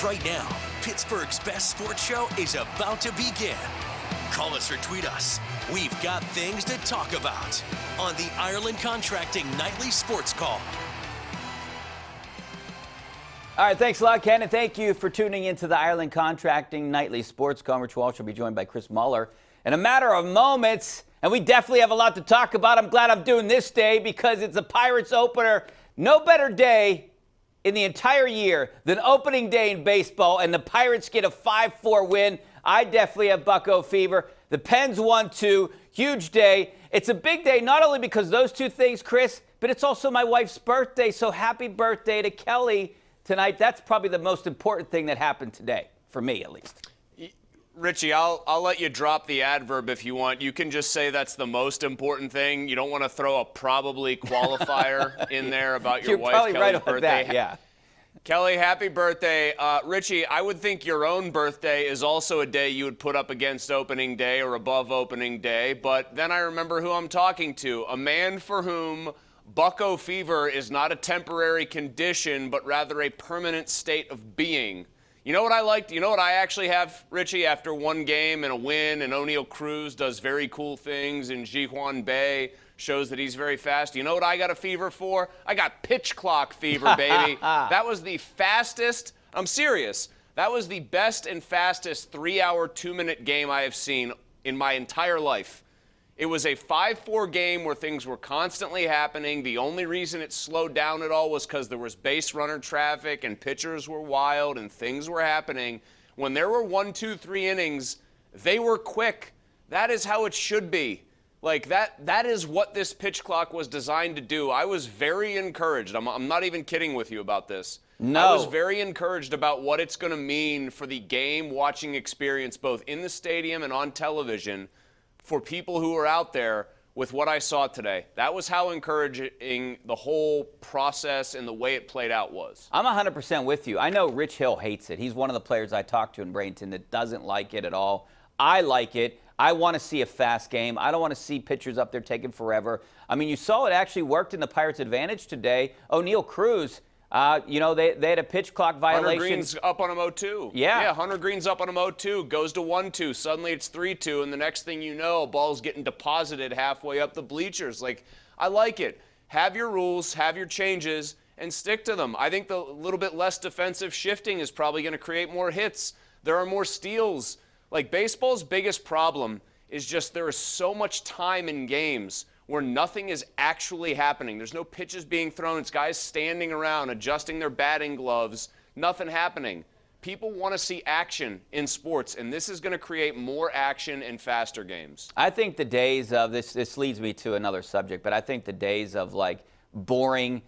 Right now, Pittsburgh's best sports show is about to begin. Call us or tweet us. We've got things to talk about on the Ireland Contracting Nightly Sports Call. All right, thanks a lot, Ken, and thank you for tuning into the Ireland Contracting Nightly Sports Call. Rich Walsh will be joined by Chris Mueller in a matter of moments, and we definitely have a lot to talk about. I'm glad I'm doing this day because it's a Pirates opener. No better day in the entire year than opening day in baseball, and the Pirates get a 5-4 win. I definitely have Bucko fever. The Pens won too. Huge day. It's a big day not only because those two things, Chris, but it's also my wife's birthday. So happy birthday to Kelly tonight. That's probably the most important thing that happened today, for me at least. Richie, I'll let you drop the adverb if you want. You can just say that's the most important thing. You don't want to throw a probably qualifier in there about your wife Kelly's right birthday. That, yeah. Kelly, happy birthday. Richie, I would think your own birthday is also a day you would put up against opening day or above opening day, but then I remember who I'm talking to, a man for whom Bucko fever is not a temporary condition, but rather a permanent state of being. You know what I liked? You know what I actually have, Richie, after one game and a win, and O'Neal Cruz does very cool things, and Ji-Hwan Bae shows that he's very fast. You know what I got a fever for? I got pitch clock fever, baby. That was the fastest, I'm serious, that was the best and fastest 3-hour, 2-minute game I have seen in my entire life. It was a 5-4 game where things were constantly happening. The only reason it slowed down at all was because there was base runner traffic and pitchers were wild and things were happening. When there were 1, 2, 3 innings, they were quick. That is how it should be. Like, that is what this pitch clock was designed to do. I was very encouraged. I'm not even kidding with you about this. No. I was very encouraged about what it's going to mean for the game watching experience, both in the stadium and on television, for people who are out there with what I saw today. That was how encouraging the whole process and the way it played out was. I'm 100% with you. I know Rich Hill hates it. He's one of the players I talked to in Bradenton that doesn't like it at all. I like it. I want to see a fast game. I don't want to see pitchers up there taking forever. I mean, you saw it actually worked in the Pirates' advantage today. O'Neal Cruz, they had a pitch clock violation. Hunter Green's up on him 0-2. Yeah, Hunter Green's up on him 0-2, goes to 1-2. Suddenly it's 3-2, and the next thing you know, a ball's getting deposited halfway up the bleachers. Like, I like it. Have your rules, have your changes, and stick to them. I think the little bit less defensive shifting is probably going to create more hits. There are more steals. Like, baseball's biggest problem is just there is so much time in games where nothing is actually happening. There's no pitches being thrown. It's guys standing around, adjusting their batting gloves, nothing happening. People want to see action in sports, and this is going to create more action and faster games. I think the days of this leads me to another subject, but I think the days of, like, boring,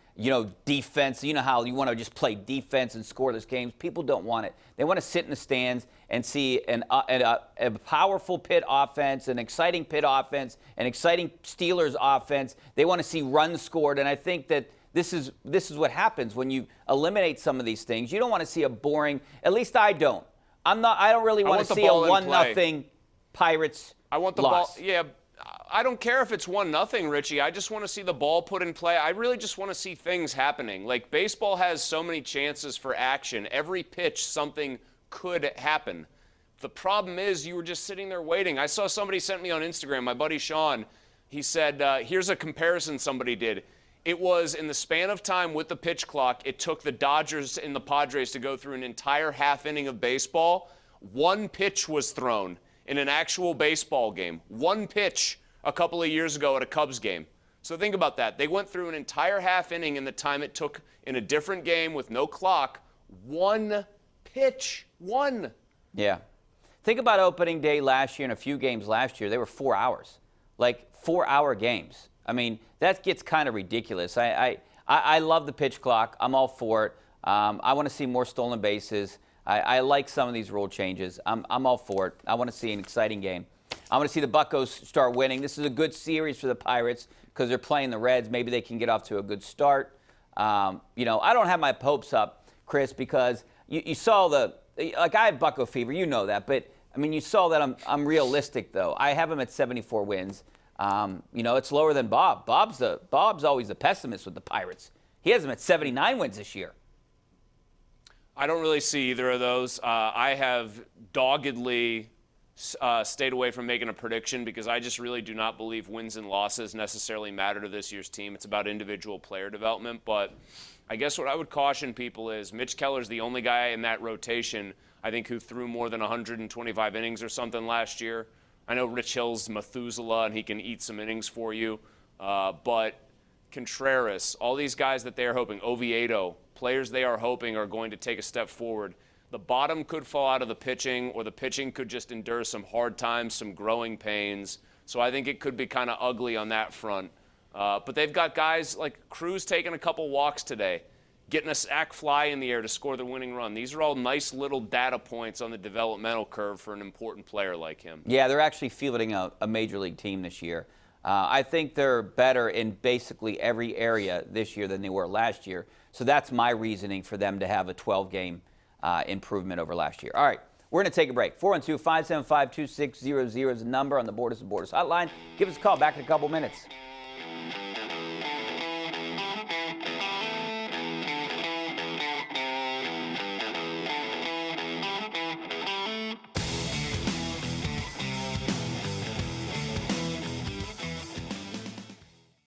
defense, how you want to just play defense and scoreless games, people don't want it. They want to sit in the stands and see a powerful Pitt offense, an exciting Pitt offense, an exciting Steelers offense. They want to see runs scored, and I think that this is what happens when you eliminate some of these things. You don't want to see a boring, at least I don't. I don't really want to see a 1-0 Pirates I want the loss. ball. Yeah, I don't care if it's 1-0, Richie. I just want to see the ball put in play. I really just want to see things happening. Like, baseball has so many chances for action. Every pitch, something could happen. The problem is you were just sitting there waiting. I saw somebody sent me on Instagram, my buddy Sean. He said, here's a comparison somebody did. It was in the span of time with the pitch clock, it took the Dodgers and the Padres to go through an entire half inning of baseball. One pitch was thrown in an actual baseball game. One pitch a couple of years ago at a Cubs game. So think about that. They went through an entire half inning in the time it took in a different game with no clock. One pitch. One. Yeah. Think about opening day last year and a few games last year. They were 4 hours. Like 4-hour games. I mean, that gets kind of ridiculous. I love the pitch clock. I'm all for it. I want to see more stolen bases. I like some of these rule changes. I'm all for it. I want to see an exciting game. I want to see the Buccos start winning. This is a good series for the Pirates because they're playing the Reds. Maybe they can get off to a good start. I don't have my hopes up, Chris, because you saw I have Bucko fever. You know that. But, I mean, you saw that I'm realistic, though. I have him at 74 wins. It's lower than Bob. Bob's always the pessimist with the Pirates. He has them at 79 wins this year. I don't really see either of those. I have doggedly stayed away from making a prediction because I just really do not believe wins and losses necessarily matter to this year's team. It's about individual player development. But I guess what I would caution people is Mitch Keller's the only guy in that rotation, I think, who threw more than 125 innings or something last year. I know Rich Hill's Methuselah, and he can eat some innings for you. But Contreras, all these guys that they are hoping, Oviedo, players they are hoping are going to take a step forward. The bottom could fall out of the pitching, or the pitching could just endure some hard times, some growing pains. So I think it could be kind of ugly on that front. But they've got guys like Cruz taking a couple walks today, getting a sac fly in the air to score the winning run. These are all nice little data points on the developmental curve for an important player like him. Yeah, they're actually fielding a major league team this year. I think they're better in basically every area this year than they were last year. So that's my reasoning for them to have a 12-game improvement over last year. All right, we're going to take a break. 412-575-2600 is the number on the Borders and Borders hotline. Give us a call back in a couple minutes.